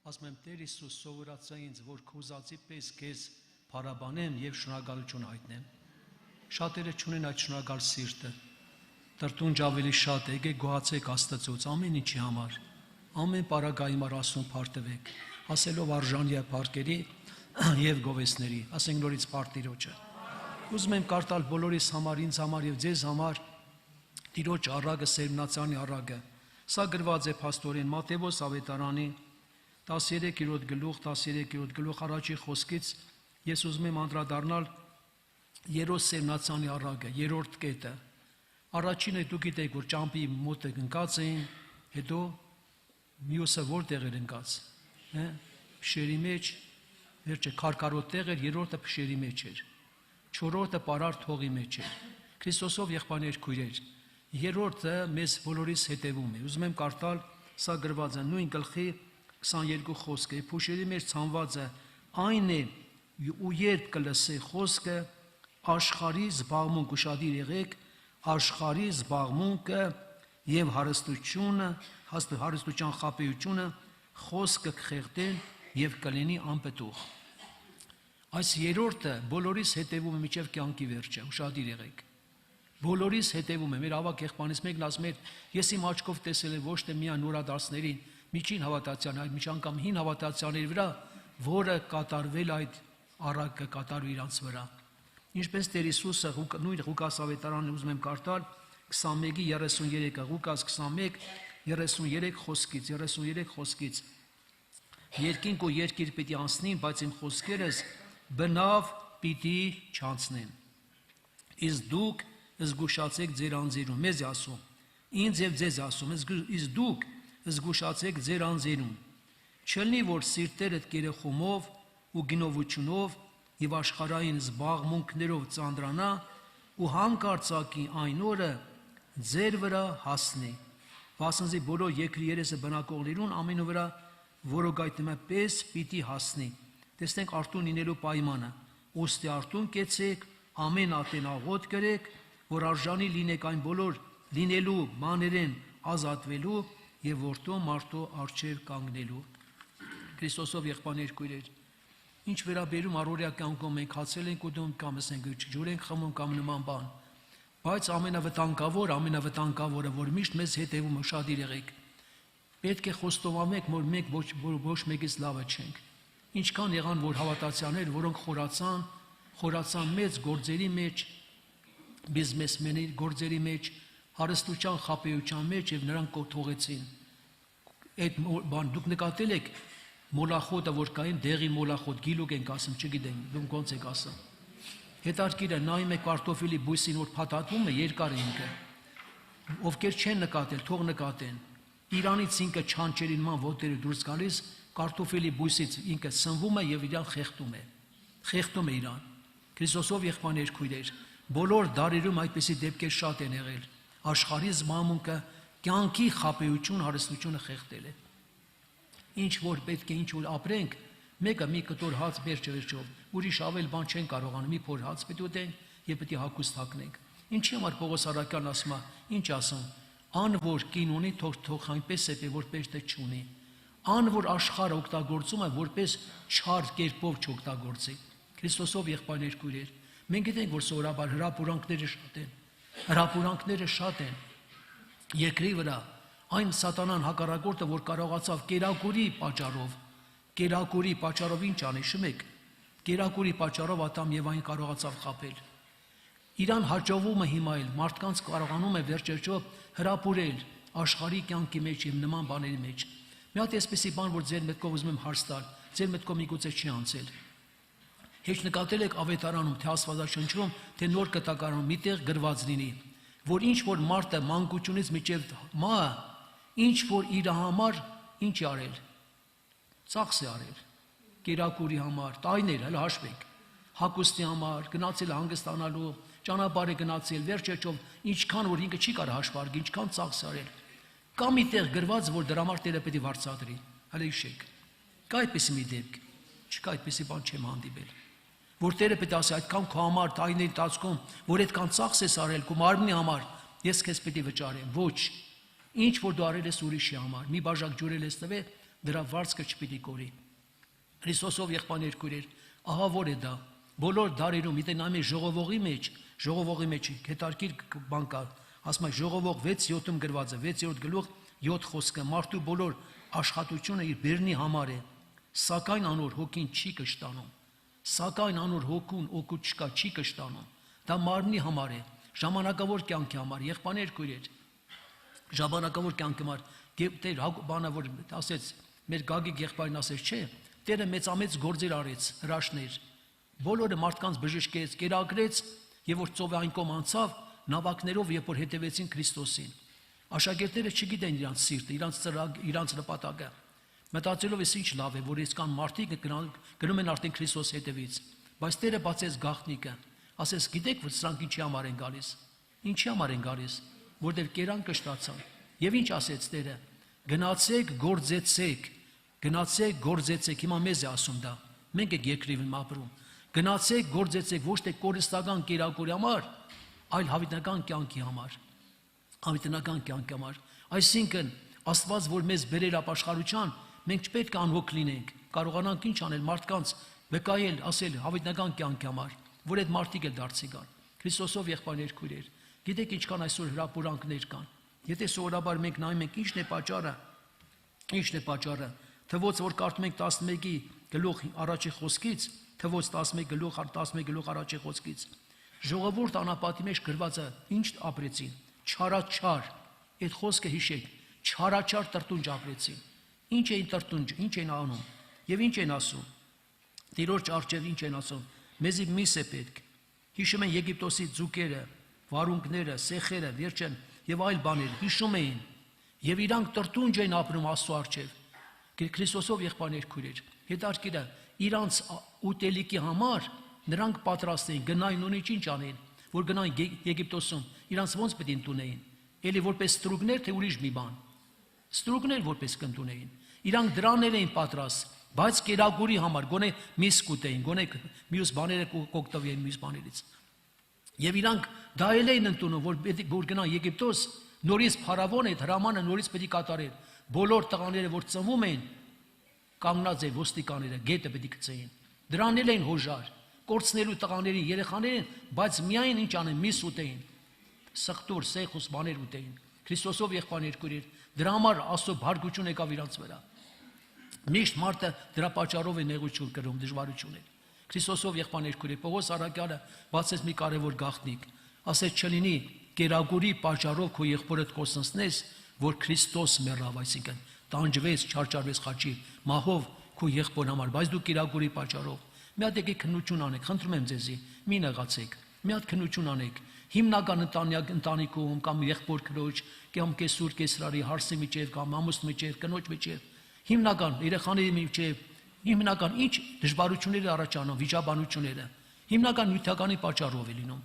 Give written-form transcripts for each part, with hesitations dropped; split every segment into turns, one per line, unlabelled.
ասում եմ Տեր Հիսուս սովորացա ինձ, որ քո ուզածի պես քեզ փառաբանեմ եւ շնորհակալություն հայտնեմ։ Շատերը չունեն այդ շնորհակալ սիրտը։ Տրտունջ ավելի շատ է, եկեք գոհացեք Աստծուց ամեն ինչի համար։ Ամեն պարագայի համար Աստծուն փառտվեք, ասելով արժանի է փառքերի եւ գովեստների, ասենք նորից փառք Տիրոջը։ Ուզում եմ կարդալ բոլորիս համար, ինձ համար եւ ձեզ համար Տիրոջ առագը, Սերմնացանի առագը։ Սա գրված է փաստորեն Մատթեոս ավետարանի 13-րդ գլուխ առաջի խոսքից ես ուզում եմ անդրադառնալ երրորդ Սերմնացանի առագը, երրորդ կետը։ Առաջինը դուք գիտեք, որ ճամփի մոտ ընկած էին, հետո մյուսը որտեղ էր ընկած, փշերի մեջ, վերջը քարքարոտ տեղ էր, երրորդը փշերի մեջ էր, չորրորդը պարարտ հողի մեջ էր։ Քրիստոսով եղբայրներ քույրեր, երրորդը մեզ բոլորիս հետևում է։ Ուզում եմ կարդալ, սա գրված է նույն գլխի 22 խոսքը, փշերի մեջ ցանվածը այն է, ու երբ կլսե խոսքը, աշխարհի զբաղմունք ուշադիր եղեք, աշխարհի զբաղմունքը եւ հարստությունը, հարստության խաբեությունը խոսքը կխեղդեն եւ կլինի անպտուղ։ Այս երրորդը բոլորիս հետևում է մինչև կյանքի վերջը, ուշադիր եղեք։ Բոլորիս հետևում է, մեր ավակ եղբայրից մեկն ասում էր, ես իմ աչքով տեսել եմ ոչ թե միայն նորադարձներին, միջին հավատացյալ, այլ միջ անգամ հին հավատացյալների վրա, որը կատարվել այդ առակը կատարվի իրանց վրա։ Ինչպես Տեր Հիսուսը նույն Ղուկաս ավետարանն ուզում եմ կարդալ 21:33-ը, Ղուկաս 21:33 խոսքից երկինք ու երկիր պիտի անցնին, բայց իմ խոսքերս բնավ պիտի չանցնեն։ Իսկ դուք զգուշացեք ձեր անձերում, մեզ ասում, ինձ եւ ձեզ ասում, իսկ դուք զգուշացեք ձեր անձերում, չլինի որ սիրտերդ կերեխումով ու գնովությունով եւ աշխարհային զբաղմունքներով ծանրանա ու հանկարծակի այն օրը ձեր վրա հասնի, վասնզի բոլոր երկրի երեսը բնակողներուն ամենու վրա որոգայթնում է պես պիտի հասնի։ Տեսնենք արտուն լինելու պայմանը, ուստի արտուն կեցեք, ամեն ատեն աղոտ գրեք, որ արժանի լինեք այն բոլոր լինելու բաներեն ազատվելու եւ որդու մարդու առջև կանգնելու։ Քրիստոսով եղբայրներ քույրեր, ինչ վերաբերում առօրյա կյանքում մենք հացել ենք ուտում կամ ասենք ջուր ենք խմում կամ նման բան, բայց ամենավտանգավորը, որ միշտ մեզ հետևում ուշադիր եղեք, պետք է խոստովանենք, որ մենք ոչ մեկից լավը չենք։ Ինչքան եղան որ հավատացյալներ, որոնք խորացան մեծ գործերի մեջ, բիզնեսմենի գործերի մեջ, հարստության խաբեության մեջ եւ նրանք թողեցին։ Այդ բան դուք նկատել եք մոլախոտը, որ կային դեղի մոլախոտ, գիլուկ ենք ասում, չգիտեմ, դուք ոնց եք ասում։ Հետարքիր է նայում եք կարտոֆիլի բույսին, որ փաթաթվում է, երկար է ինքը։ Ովքեր չեն նկատել, թող նկատեն։ Իրանից ինքը չանչերին ման ոտերը դուրս գալիս, կարտոֆիլի բույսից ինքը սնվում է եւ իրան խեղդում է իրան։ Քրիստոսով եղբայրներ քույրեր, բոլոր դարերում այդպիսի դեպքեր շատ են եղել։ Աշխարհի զբաղմունքը կյանքի խաբեություն, հարստությունը խեղդել է։ Ինչ որ պետք է ինչ որ ապրենք, մեկը մի կտոր հաց վերջով, ուրիշ ավել բան չեն կարողանում, մի փոր հաց պետք ուտենք եւ պետք է հագուստ հագնենք։ Ինչի համար Պողոս առաքյալն ասում է, ինչ ասում, ան որ կին ունի, թող այնպես է, որպես թե չունի։ Ան որ աշխարհը օգտագործում է, որպես չար կերպով չօգտագործի։ Քրիստոսով եղբայրներ քույրեր, մենք գիտենք, որ սովորաբար հրապուրանքները շատ են երկրի վրա, այն սատանան հակառակորդը, որ կարողացավ կերակուրի պատճառով ինչ անի, շմեք, կերակուրի պատճառով Ադամ եւ այն կարողացավ խաբել։ Իրան հաջողվում է հիմա էլ մարդկանց կարողանում է վերջերջով հրապուրել աշխարհի կյանքի մեջ եւ նման բաների մեջ։ Մի հատ էսպիսի բան, որ ձեր մտքով ուզում եմ հարց տալ, ձեր մտքով միգուցե չի անցել։ Հեչ նկատել եք ավետարանում, թե Աստվածաշնչում, թե Նոր Կտակարանում միտեղ գրված լինի, որ ինչ որ մարդը մանկությունից մինչև մահը, ինչ որ իր համար ինչ արել, ծախս է արել, կերակուրի համար, տայներ, հələ հաշվեք, հագուստի համար, գնացել հանգստանալու, ճանապարհ է գնացել, վերջերջով ինչքան որ ինքը չի կարող հաշվարկել, ինչքան ծախս արել։ Կա միտեղ գրված, որ դրա համար Տերը պետք է վարձատրի, հələ հիշեք։ Կա այդպիսի մի դեպք, չկա այդպիսի բան չեմ հանդիպել, որ Տերը պետք է ասի այդքան քո համար տայների տածքում, որ այդքան ծախս ես արել քո մարմնի համար, ես քեզ պետք է վճարեմ, ոչ։ Ինչ որ դու արել ես ուրիշի համար, մի բաժակ ջուր ես տվել, դրա վարձքը չպիտի կորի։ Քրիստոսով եղբայրներ քույրեր, ահա որ է դա։ Բոլոր դարերում իտեն ամեն ժողովողի մեջ հետարքիր բան կա, ասում է ժողովող 6:7-ում գրված է, 6-րդ գլուխ 7 խոսքը, մարդու բոլոր աշխատությունը իր բերնի համար է, սակայն անոր հոգին չի կշտանում։ Սակայն անոր հոգուն օգուտ չկա, չի կշտանում։ Դա մարմնի համար է, ժամանակավոր կյանքի համար, եղբայրներ քույրեր, ժամանակավոր կյանքի համար։ Տեր բանը որ ասեց, մեր Գագիկ եղբայրն ասեց, չէ, Տերը մեծամեծ գործեր արեց, հրաշներ։ Բոլորը մարդկանց բժշկեց, կերակրեց, եւ որ ծովը այն կողմ անցավ, նավակներով երբ որ հետևեցին Քրիստոսին։ Աշակերտները չգիտեն իրանց սիրտը, իրանց նպատակը։ Մտածելով էս ինչ լավ է, որ այսքան մարդիկ գնում են արդեն Քրիստոս հետևից, բայց Տերը բացեց գաղտնիքը, ասես գիտեք, որ սրանք ինչի համար են գալիս։ Ինչի համար են գալիս, որտեղ կերան կշտացան։ Եվ ինչ ասեց Տերը. գնացեք, գործեցեք, հիմա մեզ է ասում դա։ Մենք ենք երկրիվում ապրում։ Գնացեք, գործեցեք ոչ թե կորստական կերակուրի համար, այլ հավիտենական կյանքի համար։ Հավիտենական կյանքի համար։ Այսինքն, Աստված որ մեզ բերեր ապաշխարության, մենք չպետք է անհոգ լինենք, կարողանանք ինչ անել մարդկանց վկայել, ասել հավիտենական կյանքի համար, որ այդ մարդիկ էլ դարձի գան։ Քրիստոսով եղբայրներ քույրեր, գիտեք ինչքան այսօր հրապուրանքներ կան։ Եթե սովորաբար մենք նայում ենք ինչն է պատճառը, թվոց որ կարդում ենք 11-ի գլուխ առաջի խոսքից, թվոց 11 գլուխ առաջի խոսքից, ժողովուրդ անապատի մեջ գրված է ինչ ապրեցին, չարաչար, այդ խոսքը հիշեք, չարաչար տրտունջ ապրեցին։ Ինչ էին տրտունջ, ինչ էին անում եւ ինչ են ասում։ Տիրոջ առջև ինչ են ասում, մեզի միս է պետք։ Հիշում են Եգիպտոսի ձուկերը, վարունգները, սեխերը, վերջեն եւ այլ բաներ, հիշում էին եւ իրանք տրտունջ էին ապրում Աստծո առջև։ Քրիստոսով եղբայրներ քույրեր, հետարքիրը իրանց ուտելիքի համար նրանք պատրաստ էին գնային ունիչ ինչ անեն, որ գնային Եգիպտոսում, իրանց ոնց պետք է ընդունեին, էլի որպես ստրուկներ թե ուրիշ մի բան, ստրուկներ որպես կընդունեին, իրանք դրաններ էին պատրաստ, բայց կերակուրի համար գոնե միս կուտեին, գոնե մյուս բաները կօգտվեին մյուս բաներից, եւ իրանք դա էլ էին ընդունում, որ գնան Եգիպտոս, նորից փարավոն այդ հրամանը նորից պետք է կատարեր, բոլոր տղաները որ ծնվում էին, կանգնած էին ոստիկանները, գետը պետք է գցեին, դրանել էին հոժար, կորցնելու տղաներին, երեխաներին, բայց միայն ինչ անեն, միս ուտեին, սխտուր, սեխուս բաներ ուտեին, Քրիստոսով եղբայրներ քույրեր, դրա համար Աստծո բարգություն եկավ իրանց վրա։ Միշտ մարդը դրա պատճառով է նեղություն կրում, դժվարություններ։ Քրիստոսով եղբայրներ քույրեր, Պողոս առաքյալը բացեց մի կարևոր գաղտնիք, ասեց չլինի կերակուրի պատճառով քո եղբորդ կորսնցնես, որ Քրիստոս մեռավ, այսինքն տանջվեց, չարչարվեց խաչի մահով քո եղբոր համար, բայց դու կերակուրի պատճառով մի հատ եկեք քննություն անեք, խնդրում եմ ձեզի, մի նեղացեք, մի հատ քննություն անեք, հիմնական ընտանիքում կամ եղբոր քրոջ, կամ կեսուր կեսրարի հարսի միջև կամ ամուսնու միջև, կնոջ միջև, հիմնական երեխաների միջև, հիմնական ինչ դժվարությունները առաջանում, վիճաբանությունները, հիմնական նյութականի պատճառով է լինում,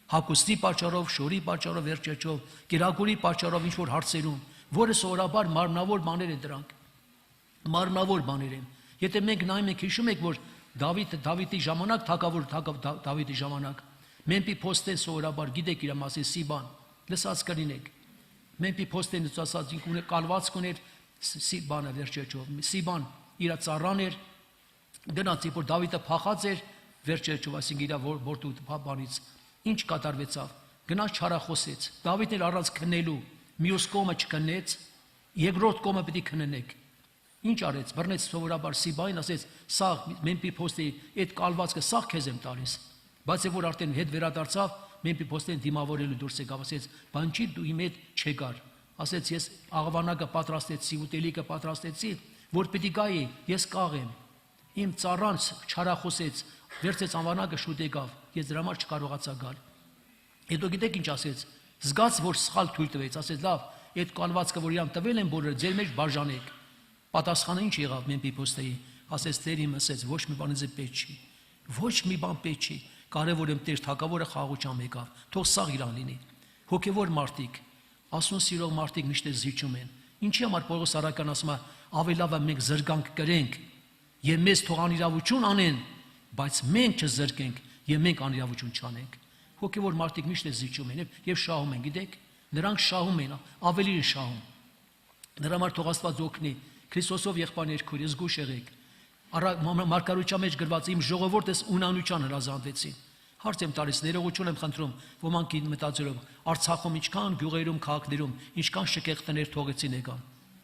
հագուստի պատճառով, շորի պատճառով, վերջեջով, կերակուրի պատճառով ինչ որ հարցերում, որը սովորաբար մարմնավոր բաներ են դրանք, մարմնավոր բաներ են։ Եթե մենք նայում ենք, հիշում եք, որ Դավիթի ժամանակ, թագավոր Դավիթի ժամանակ, մեմպի փոստեն սովորաբար, գիտեք իր մասին Սիբան, լսած կլինեք, մեմպի փոստեն ասած կալվածք ուներ Սիբանը վերջեջով, Սիբան իր ծառան էր, գնաց, որ Դավիթը փախած էր վերջեջով, ասինքն իր որդու բանից, ինչ կատարվեցավ, գնաց չարախոսեց, Դավիթն էլ առանց քննելու, մյուս կողմը չքննեց, երկրորդ կողմը պետք է քննենք։ Ինչ արեց, բռնեց սովորաբար Սիբային, ասեց, սա մեմպի փոստի այդ կալվածքը սա քեզ եմ տալիս, բայց որ արդեն հետ վերադարձավ, մեմպի փոստին դիմավորելու դուրս եկավ, ասեց, բան չի դու իմ հետ չեկար, ասեց ես աղվանակը պատրաստեցի, ուտելիքը պատրաստեցի, որ պիտի գայի, ես կաղեմ, իմ ծառան չարախոսեց, վերցեց անվանակը շուտ եկավ, ես դրա համար չկարողացա գալ։ Հետո գիտեք ինչ ասեց, զգաց որ սխալ թույլ տվեց, ասեց լավ, այդ կալվածքը որ իրան տվել են բոլորը, ձեր մեջ բաժանեք։ Պատասխանը ինչ եղավ մեմպի փոստեի, ասեց Տեր իմ ասեց, ոչ մի բան ինձ պետք չի, ոչ մի բան պետք չի, կարևոր եմ Տեր թագավորը խաղաղությամբ եկավ, թող սա իրան լինի։ Հոգևոր մարդիկ, Աստծուն սիրող մարդիկ միշտ զիջում են։ Ինչի համար Պողոս առաքյալն ասում է, ավելի լավ է մենք զրկանք կրենք եւ մեզ թող անիրավություն անեն, բայց մենք չզրկենք եւ մենք անիրավություն չանենք։ Հոգևոր մարդիկ միշտ զիջում են եւ շահում են, գիտեք, նրանք շահում են, ավելի են շահում։ Նրա համար թող Աստված օգնի, Քրիստոսով եղբայրներ քույր, զգուշ եղեք։ Մարգարոյության մեջ գրված իմ ժողովուրդս ունանության հրազանդվեցին։ Հարց եմ տալիս, ներողություն եմ խնդրում, ոմանք մտածելով, Արցախում ինչքան գյուղերում, քաղաքներում, ինչքան շքեղտներ թողեցին եկան։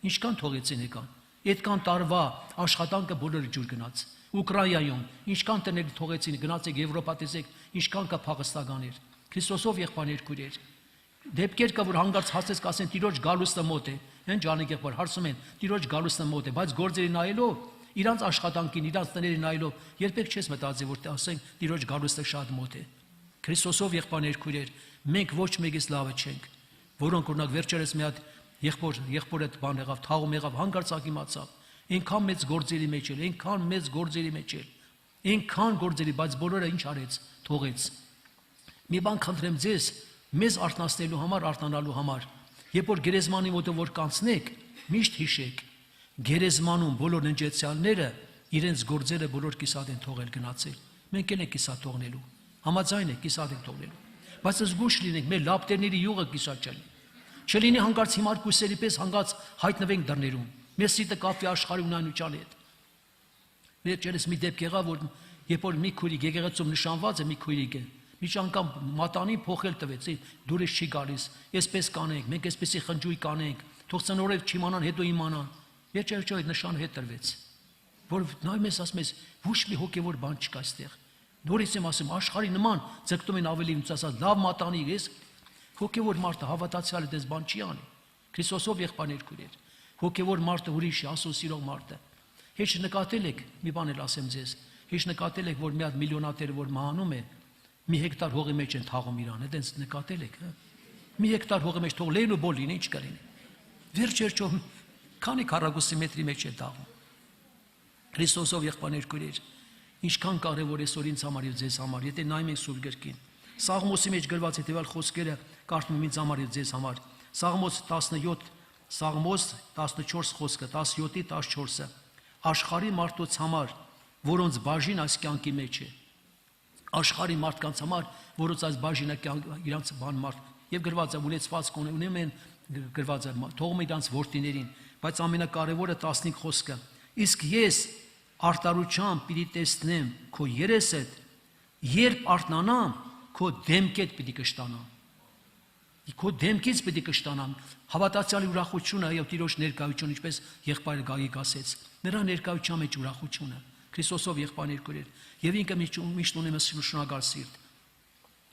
Ինչքան թողեցին եկան։ Այդքան տարվա աշխատանքը բոլորը ջուր գնաց։ Ուկրաինայում ինչքան տներ թողեցին, գնացեք Եվրոպա տեսեք, ինչքան կա փախստականներ։ Քրիստոսով եղբայրներ քույրեր։ Դեպքեր կա, որ հանգարց հասես կասեն Տիրոջ գալուստը մոտ է։ Հեն ջանիկ եղբայր հարցում են, Տիրոջ գալուստը մոտ է, բայց գործերի նայելով, իրանց աշխատանքին, իրանց տների նայելով, երբեք չես մտածի, որ ասենք Տիրոջ գալուստը շատ մոտ է։ Քրիստոսով եղբայրներ քույրեր, մենք ոչ մեկից լավը չենք, որոնք օրինակ վերջերս մի հատ եղբորը բան եղավ, թաղում եղավ, հանգարցակ իմացավ։ Այնքան մեծ գործերի մեջ էր, այնքան մեծ գործերի մեջ էր, այնքան գործերի, բայց բոլորը ինչ արեց, թողեց։ Մի բան խնդրեմ ձեզ, մեզ արթնացնելու համար, արթնանալու համար, երբ որ գերեզմանի մոտը որ կանցնեք, միշտ հիշեք, գերեզմանում բոլոր ընջեցյալները իրենց գործերը բոլոր կիսատ են թողել գնացել։ Մենք էլ ենք կիսատ թողնելու, համաձայն ենք կիսատ ենք թողնելու, բայց զգուշ լինենք, մեր լապտերների յուղը կիսատ չլինի։ Չլինի հանգարց հիմար կույսերի պես հանգարց հայտնվենք դռներում, մեր սիրտը կապվի աշխարհի ունայնության հետ։ Վերջերս մի դեպք եղավ, որ երբ որ մի քույրիկ եկեղեցում նշանված է մի քույրիկ է, մի անգամ մատանին փոխել տվեց, դուրս չի գալիս, այսպես կանենք, մենք այսպեսի խնջույք կանենք, թող ծնորել չիմանան, հետո իմանան։ Վերջերս այդ նշանը հետ տրվեց, որ նայում ես ասում ես, ոչ մի հոգևոր բան չկա այստեղ։ Նորից եմ ասում, աշխարհի նման ձգտում են ավելի ինձ ասած, լավ մատանի ես, հոգևոր մարդը հավատացյալը դες բան չի անի։ Քրիստոսով եղբայրներ քույրեր, հոգևոր մարդը ուրիշ է, Աստծո սիրող մարդը։ Հեչ նկատել եք, մի բան էլ ասեմ ձեզ, հեչ նկատել եք, որ մի հատ միլիոնատերը որ մահանում է, մի հեկտար հողի մեջ են թաղում իրան, այդպես նկատել եք, հա։ Մի հեկտար հողի մեջ թող լեն ու բոլ լինի, ինչ կլինի։ Վերջերջով քանի քառակուսի մետրի մեջ է թաղում։ Քրիստոսով եղբայրներ քույրեր, ինչքան կարևոր է այսօր ինձ համար եւ ձեզ համար, եթե նայում ենք Սուրբ Գրքին։ Սաղմոսի մեջ գրված հետեւյալ խոսքերը կարդում եմ ինձ համար եւ ձեզ համար։ Սաղմոս 17, Սաղմոս 14 խոսքը, 17-ի 14-ը։ Աշխարհի մարդոց համար, որոնց բաժին այս կյանքի մեջ է։ Աշխարհի մարդկանց համար, որոնց այս բաժինը իրանց բան մարդ եւ գրված է ունեցվածք ունեմ են գրված է թողում իրանց որդիներին, բայց ամենակարևորը 15 խոսքը։ Իսկ ես արտարությամբ պիտի տեսնեմ քո երեսդ, երբ արթնանամ, քո դեմքեդ պիտի կշտանամ։ Քո դեմքից պիտի կշտանամ, հավատացյալի ուրախությունը եւ Տիրոջ ներկայությունը, ինչպես եղբայրը Գագիկ ասեց, նրա ներկայության մեջ ուրախությունը, Քրիստոսով եղբայրներ քույրեր, եւ ինքը միշտ ունի շնորհակալ սիրտ։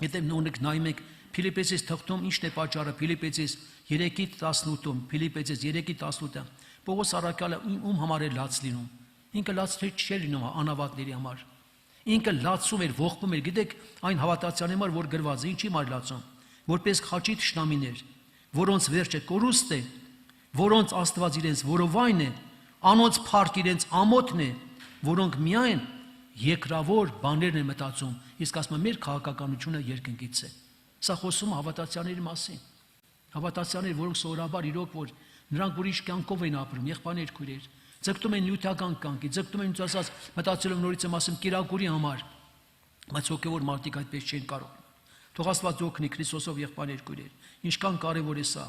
Եթե նույնիկ նայում եք Ֆիլիպպեցիս թղթում ինչն է պատճառը, Ֆիլիպպեցիս 3:18-ում, Ֆիլիպպեցիս 3:18-ը, Պողոս առաքյալը ում համար է լաց լինում։ Ինքը լաց չէ լինում անավատների համար։ Ինքը լացում էր, ողբում էր, գիտեք, այն հավատացյալի համար, որ գրված է, ինչի համար լացում, որպես խաչի թշնամիներ, որոնց վերջը կորուստ է, որոնց Աստված իրենց որովայն է, անոնց փառք իրենց ամոթն է, որոնք միայն երկրավոր բաներն են մտածում, իսկ ասում եմ մեր քաղաքականությունը երկնքից է։ Սա խոսում է հավատացյալների մասին։ Հավատացյալներ, որոնք սովորաբար իրոք որ նրանք ուրիշ կյանքով են ապրում, եղբայրներ քույրեր, ձգտում են նյութական կյանքի, ձգտում են ասած մտածելով նորից եմ ասում կիրակուրի համար, բայց հոգևոր մարդիկ այդպես չեն կարող։ Թող Աստված օգնի Քրիստոսով եղբայրներ քույրեր։ Ինչքան կարևոր է սա։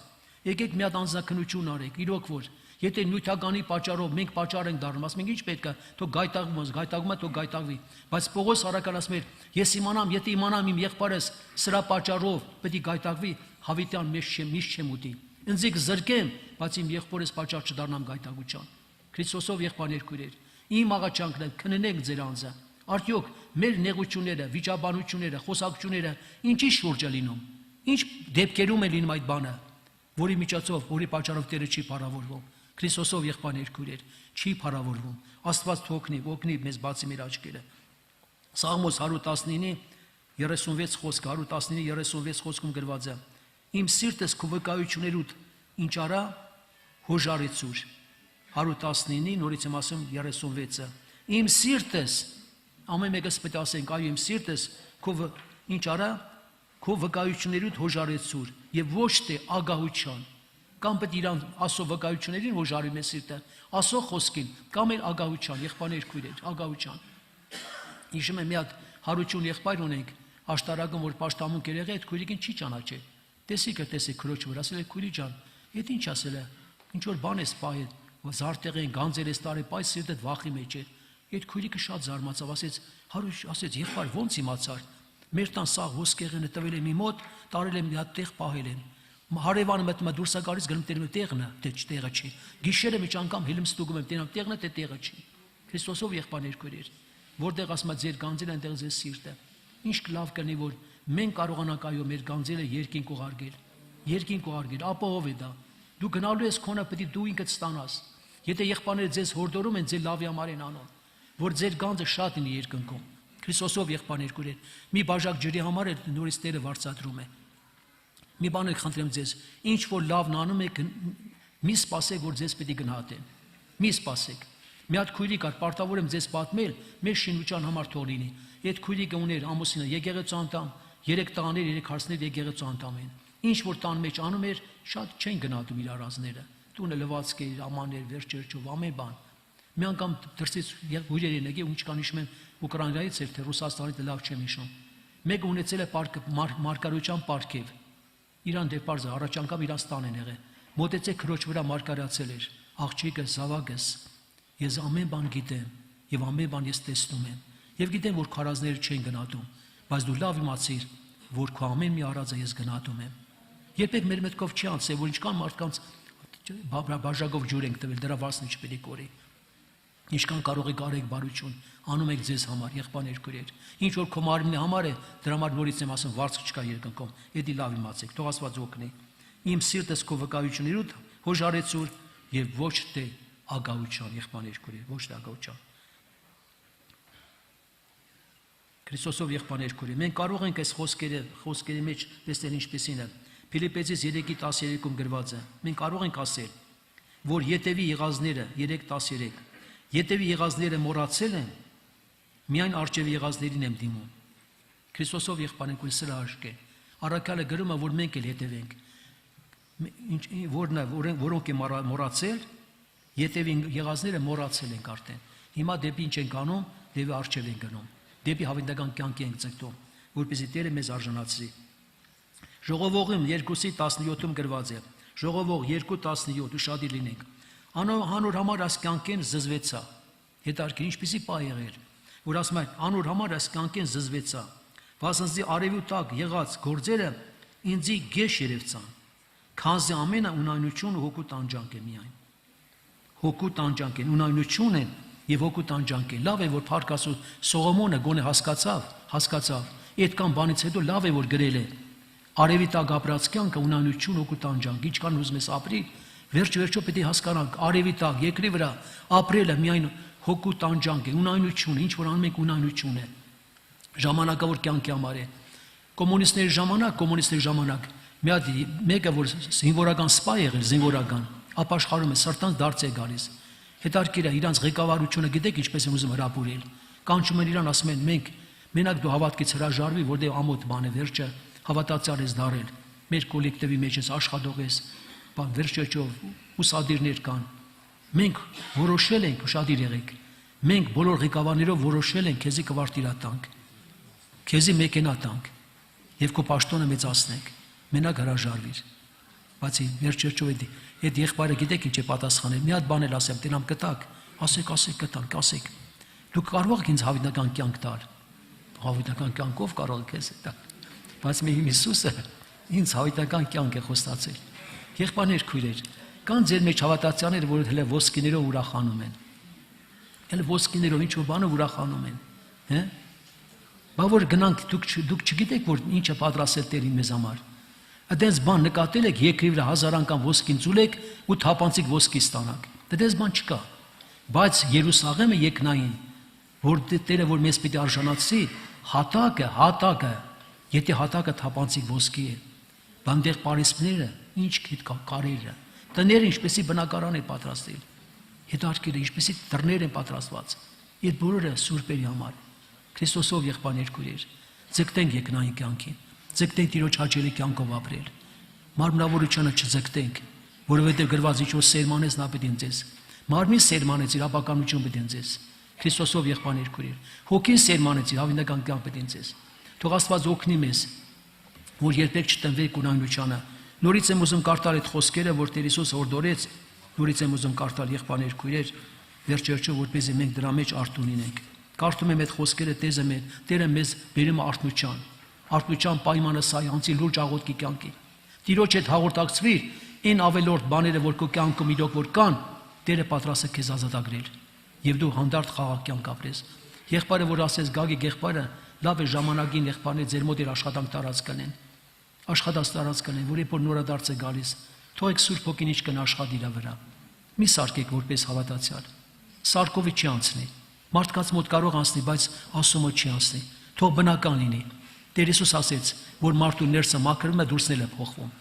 Եկեք մի հատ անձնականություն արեք, իրոք որ եթե նյութականի պատճառով մենք պատճառ ենք դառնում, ասում ենք ինչ պետք է, թող գայթակվում է, թող գայթակվի։ Բայց Պողոս առաքյալն ասում էր, ես իմանամ, եթե իմանամ իմ եղբայրս սրա պատճառով պետք է գայթակվի, հավիտյան միշտ չեմ ուտի։ Ինձ զրկեմ, բայց իմ եղբորս պատճառ չդառնամ գայթակության։ Քրիստոսով եղբայրներ քույրեր, իմ աղաչանքն է, քննենք ձեր անձը։ Արդյոք մեր նեղությունները, վիճաբանությունները, խոսակցությունները ինչի շուրջ է լինում։ Ինչ դեպքերում է լինում այդ բանը, որի միջոցով, որի պատճառով Տերը չի փառավորվում։ Քրիստոսով եղբայրներ քույրեր, չի փառավորվում։ Աստված օգնի մեզ բացի մեր աչքերը։ Սաղմոս 119-ի 36 խոսքը, 119-ի 36 խոսքում գրված է. Իմ սիրտս քո վկայություններուդ ինչ արա հոժարեցուր։ 119-ի նորից եմ ասում 36-ը։ Իմ սիրտս, ամեն մեկս պետք է ասենք, այո, իմ սիրտս քո ինչ արա քո վկայություններուդ հոժարեցուր եւ ոչ թե ագահության։ Կամ պետք իրան Աստծո վկայություններին հոժարի մեր սիրտը, Աստծո խոսքին, կամ էլ ագահության, եղբայրներ քույրեր, ագահության։ Հիշում եմ մի հատ հարություն եղբայր ունենք, աշտարակում որ պաշտամունք երեղի այդ քույրիկին չի ճանաչել։ Տեսիք քրոջ վրա, ասել է քույրի ջան, այդ ինչ ասել է, ինչ որ բան է սպահել, զարտեղ են, գանձեր ես տարի, բայց սիրտդ վախի մեջ է։ Այդ քույրիկը շատ զարմացավ, ասեց, հարուշ, ասեց, եղբայր, ո՞նց իմացար։ Մեր տան սաղ ոսկեղենը տվել եմ մի մոտ, տարել եմ մի հատ տեղ պահել եմ։ Հարևանը մտնում է դուրս է գալիս, գնում տերում է տեղն է, դե տեղը չի։ Գիշերը մեջ անգամ հիլմ ստուգում եմ, տենամ տեղն է, դե տեղը չի։ Քրիստոսով եղբայրներ քույրեր, որտեղ ասում է ձեր գանձերը, այնտեղ ձեր սիրտը։ Ինչ լավ կլինի, որ մենք կարողանանք այո մեր գանձերը երկինք ուղարկել։ Երկինք ուղարկել, ապահով է դա։ Դու գնալու ես քոնը, պետք է դու ինքդ ստանաս։ Եթե եղբայրները ձեզ հորդորում են, ձեր լավի համար են անում, որ ձեր գանձը շատ լինի երկնքում։ Քրիստոսով եղբայրներ քույրեր, մի բաժակ ջրի համար է նորից Տերը վարձատրում է։ Մի բան խնդրեմ ձեզ, ինչ որ լավն անում եք, մի սպասեք, որ ձեզ պետք է գնահատեն։ Մի սպասեք։ Մի հատ քույրիկ կար, պարտավոր եմ ձեզ պատմել, մեր շինության համար թող լինի։ Այդ քույրիկը ուներ ամուսինը եկեղեցու անդամ, 3 տղաներ, 3 հարսներ եկեղեցու անդամ են։ Ինչ որ տան մեջ անում էր, շատ չեն գնահատում իր առանձները։ Տունը լվացք էր, ամաններ, վերջերչով, ամեն բան։ Մի անգամ դրսից հյուրեր են եկել, ինչ կան հիշում եմ, Ուկրաինայից էր, թե Ռուսաստանից լավ չեմ հիշում։ Մեկը ունեցել է մարգարեության պարգև։ Իրան դեպարզը առաջ անգամ իրանց տան են եղել։ Մոտեցեք քրոջ վրա մարգարացել էր։ Աղջիկս, զավակս, ես ամեն բան գիտեմ եւ ամեն բան ես տեսնում եմ։ Եվ գիտեմ, որ քարազները չեն գնահատում, բայց դու լավ իմացիր, որ քո ամեն մի արածը ես գնահատում եմ։ Երբեք մեր մտքով չի անցել, որ ինչքան մարդկանց բաժակով ջուր ենք տվել, դրա վասն չպետք է կորի։ Ինչքան կարող եք արեք բարություն, անում եք ձեզ համար, եղբայրներ քույրեր։ Ինչ որ քո մարմնի համար է, դրա համար նորից եմ ասում, վարձք չկա երկնքում։ Էդի լավ իմացեք, թող Աստված օգնի։ Իմ սիրտս քո վկայություններուդ հոժարեցուր եւ ոչ թե ագահության, եղբայրներ քույրեր, ոչ թե ագահության։ Քրիստոսով եղբայրներ քույրեր, մենք կարող ենք այս խոսքերի մեջ տեսնել ինչպեսին է։ Փիլիպպեցիս 3:13-ում գրված է։ Մենք կարող ենք ասել, որ ետևի եղածները 3:13 Ետևի եղածները մոռացել են, միայն արջևի եղածներին եմ դիմում։ Քրիստոսով եղբայրներ քույրեր սրա աշկ է։ Առաքյալը գրում է, որ մենք էլ հետևենք։ Որոնք են մոռացել, ետևի եղածները մոռացել ենք արդեն։ Հիմա դեպի ինչ ենք անում, դեպի արջև ենք գնում։ Դեպի հավիտենական կյանքի ենք ցկտում, որպեսզի Տերը մեզ արժանացրի։ Ժողովողում 2:17-ում գրված է։ Ժողովող 2:17 ուշադիր լինենք։ Անոր համար այս կյանքեն զզվեցա։ Հետարքի ինչպեսի պա եղել, որ ասում է անոր համար այս կյանքեն զզվեցա։ Վասնզի արևի տակ եղած գործերը ինձի գեշ երևցան։ Քանզի ամենը ունայնություն ու հոգու տանջանք է միայն։ Հոգու տանջանք են, ունայնություն են եւ հոգու տանջանք են։ Լավ է, որ Փարքասու Սողոմոնը գոնե հասկացավ։ Այդքան բանից հետո լավ է, որ գրել է։ Արևի տակ ապրած կյանքը ունայնություն, հոգու տանջանք, ինչքան ուզում ես ապրի, վերջ-վերջո պետք է հասկանանք, արևի տակ, երկրի վրա ապրելը միայն հոգու տանջանք է, ունայնություն, ինչ որ անում ենք ունայնություն է։ Ժամանակավոր կյանքի համար է։ Կոմունիստների ժամանակ, մի հատ մեկը որ զինվորական սպա եղել, զինվորական, ապաշխարում է, սրտանց դարձ է գալիս։ Հետարքիր է, իրանց ղեկավարությունը գիտեք ինչպես են ուզում հրապուրել։ Կանչում են իրան, ասում են մենք, մենակ դու հավատքից հրաժարվի, որտեղ ամոթ բան է, վերջը հավատացյալ ես դարել։ Մեր կոլեկտիվի մեջ ես աշխատող ես, վերջերջով ուսադիրներ կան։ Մենք որոշել ենք, ուշադիր եղեք։ Մենք բոլոր ղեկավարներով որոշել ենք քեզի կվարտիրա տանք։ Քեզի մեքենա տանք եւ քո պաշտոնը մեծացնենք։ Մենակ հրաժարվիր։ Բացի վերջերջով այդ եղբայրը գիտեք ինչ է պատասխանել։ Մի հատ բան էլ ասեմ, տենամ կտակ, ասեք։ Դուք կարող եք ինձ հավիտենական կյանք տալ։ Հավիտենական կյանքով կարող եք ես տալ։ Բայց մի Հիսուսը ինձ հավիտենական կյանք է խոստացել։ Եղբայրներ քույրեր, կան ձեր մեջ հավատացյալներ, որ հենց ոսկիներով ուրախանում են։ Հենց ոսկիներով ինչ որ բանով ուրախանում են, հա՞։ Բա որ գնանք դուք չգիտեք որ ինչը պատրաստել Տերին մեզ համար։ Այդպես բան նկատել եք երկրի վրա 1000 անգամ ոսկին ծուլեք ու թափանցիկ ոսկի ստանաք։ Այդպես բան չկա։ Բայց Երուսաղեմը երկնային, որ Տերը որ մեզ պիտի արժանացրի, հատակը, եթե հատակը թափանցիկ ոսկի է, բանդեղ պարիսպները ինչ կարելը, տները ինչպեսի բնակարան է պատրաստել, հետարքերը ինչպեսի դռներ են պատրաստված, այդ բոլորը սուրբերի համար, Քրիստոսով եղբայրներ քույրեր, ձգտենք երկնային կյանքին, ձգտենք Տիրոջ հաճելի կյանքով ապրել, մարմնավորությունը չձգտենք, որովհետև գրված ինչ որ սերմանես նա պետք է ձեզ, մարմին սերմանեց իր ապականություն պետք է ձեզ, Քրիստոսով եղբայրներ քույրեր, հոգին սերմանեց իր հավիտենական կյանք պետք է ձեզ, թող Աստված օգնի մեզ, որ երբեք չտնվենք ունայնությանը։ Նորից եմ ուզում կարդալ այդ խոսքերը, որ Տեր Հիսուս հորդորեց, նորից եմ ուզում կարդալ եղբայրներ քույրեր, վերջերջը որպեսզի մենք դրա մեջ արթուն լինենք։ Կարդում եմ այդ խոսքերը Տերը մեզ բերում է արթնության պայմանը սա անցի լուրջ աղոթքի կյանքի։ Տիրոջ հետ հաղորդակցվիր, այն ավելորդ բաները, որ քո կյանքում իրոք որ կան, Տերը պատրաստ է քեզ ազատագրել, եւ դու հանդարտ խաղաղ կյանք ապրես։ Եղբայրը, որ ասես Գագիկ եղբայրը, լավ է ժամանակին եղբայրներ ձեր մոտ իր աշխատանք տարած կնեն, որ երբ որ նորադարձ է գալիս, թողեք Սուրբ Հոգին ինչ կնաշխատի իր վրա։ Մի սարկեք որպես հավատացյալ։ Սարկովը չի անցնի։ Մարդկանց մոտ կարող անցնի, բայց ասումը չի անցնի։ Թող բնական լինի։ Տեր Հիսուս ասեց, որ մարդու ներսը մաքրվում է, դուրսն էլ է փոխվում։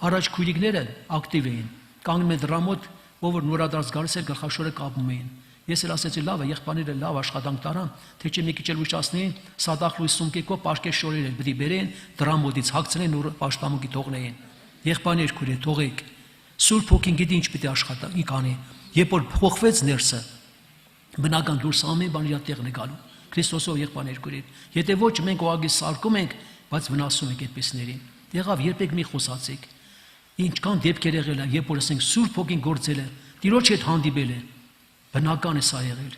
Առաջ քույրիկները ակտիվ էին, կանգնում են դրա մոտ, ով որ նորադարձ գալիս էր գլխաշորը կապում էին։ Ես էլ ասեցի լավ է, եղբայրները լավ աշխատանք տարան, թե չէ մի քիչ էլ ուշացնեին, սադախ լույս սունկեկով պարկես շորեր էլ պիտի բերեն, դրա մոտից հագցնեն ու պաշտամունքի թողնեին։ Եղբայրներ քույրեր, թողեք։ Սուրբ Հոգին գիտի ինչ պիտի աշխատի կանի։ Երբ որ փոխվեց ներսը, բնական դուրս ամեն բան իր տեղն է գալու։ Քրիստոսով եղբայրներ քույրեր, եթե ոչ մենք ուղղակի սարկում ենք, բայց վնասում ենք այդպեսներին։ Եղավ երբեք մի խոսացեք։ Ինչքան դեպքեր եղել է, երբ որ ասենք Սուրբ Հոգին գործել է, Տիրոջ հետ հանդիպել է, բնական է սա եղել։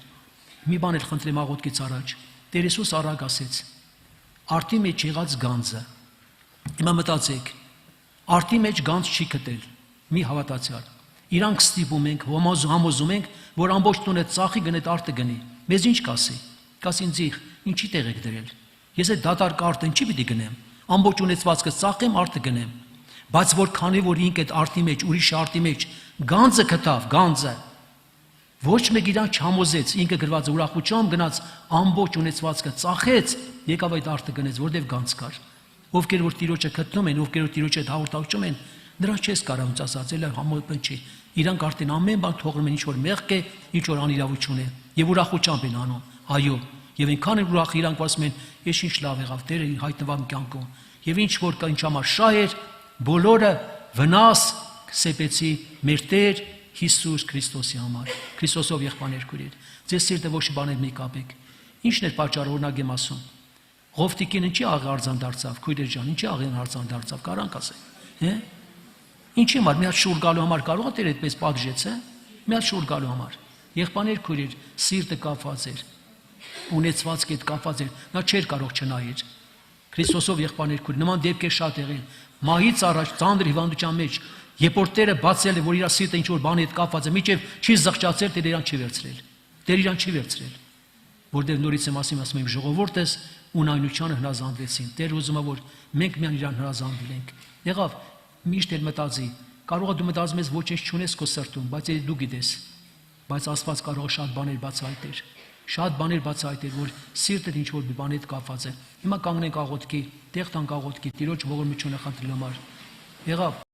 Մի բան էլ խնդրեմ աղոթքից առաջ։ Տեր Հիսուս արագ ասեց. Արտի մեջ եղած գանձը։ Հիմա մտածեք, արտի մեջ գանձ չի գտել մի հավատացյալ։ Իրանք ստիպում ենք, համոզում ենք, որ ամբողջ տունը ծախի գնե արտը գնի։ Մեզ ինչ կասի։ Կասի ինձ ինչի տեղ եք դրել։ Ես այդ դատարկ արտը ինչի պիտի գնեմ։ Ամբողջ ունեցվածքը ծախեմ, արտը գնեմ։ Բայց որ քանի որ ինք այդ արտի մեջ, ուրիշ արտի մեջ գանձը գտավ, գանձը ոչ մեկ իրան չհամոզեց, ինքը գրված ուրախությամբ գնաց ամբողջ ունեցվածքը ծախեց, եկավ այդ արտը գնեց, որտեղ գանձ կար։ Ովքեր որ Տիրոջը գտնում են, ովքեր որ Տիրոջը հետ հաղորդակցում են, նրանց չես կարող ասացել համոզեն չի։ Իրանք արդեն ամեն բան թողնում են, ինչ որ մեղք է, ինչ որ անիրավություն է, եւ ուրախությամբ են անում։ Այո, եւ այնքան էլ ուրախ իրանք ասում են, ես ինչ լավ եղավ, Տերը հայտնվավ կյանքում։ Եվ ինչ որ կա, ինչ համար շահ էր, բոլորը վնաս սեպեցի մեր Տեր Հիսուս Քրիստոսի համար։ Քրիստոսով եղբայրներ քույրեր, ձեզ սիրտը ոչ բաներ մի կապեք։ Ինչն է պատճառը, օրինակ եմ ասում։ Ղովտիկին ինչի աղարձան դարձավ, քույրեր ջան, ինչի աղարձան դարձավ, կարանք ասել։ Ինչի համար մի հատ շուռ գալու համար կարող է Տերը այդպես պատժեց, մի հատ շուռ գալու համար։ Եղբայրներ քույրեր, սիրտը կապված էր, ունեցվածքի հետ կապված էր, նա չէր կարող չնայել։ Քրիստոսով եղբայրներ քույրեր, նման դեպքեր շատ եղել։ Մահից առաջ ծանր հիվանդության մեջ, երբ որ Տերը բացել է, որ իր սիրտը ինչ որ բանի հետ կապված է, միջև չի զղջացել, Տերը իրան չի վերցրել։ Տերը իրան չի վերցրել։ Որտեղ նորից եմ ասում եմ ժողովուրդս ունայնությանը հնազանդվեցին։ Տերը ուզում է որ մենք միան իրան հնազանդվենք։ Եղավ միշտ էլ մտածի, կարող է դու մտածում ես ոչինչ չունես քո սրտում, բայց դու գիտես, բայց Աստված կարող է շատ բաներ բացահայտել։ Շատ բաներ բացահայտել, որ սիրտդ ինչ որ մի բանի հետ կապված է։ Հիմա կանգնենք աղոթքի, տեղ տանք աղոթքի, Տիրոջ ողորմությունը խնդրելու համար։ Եղավ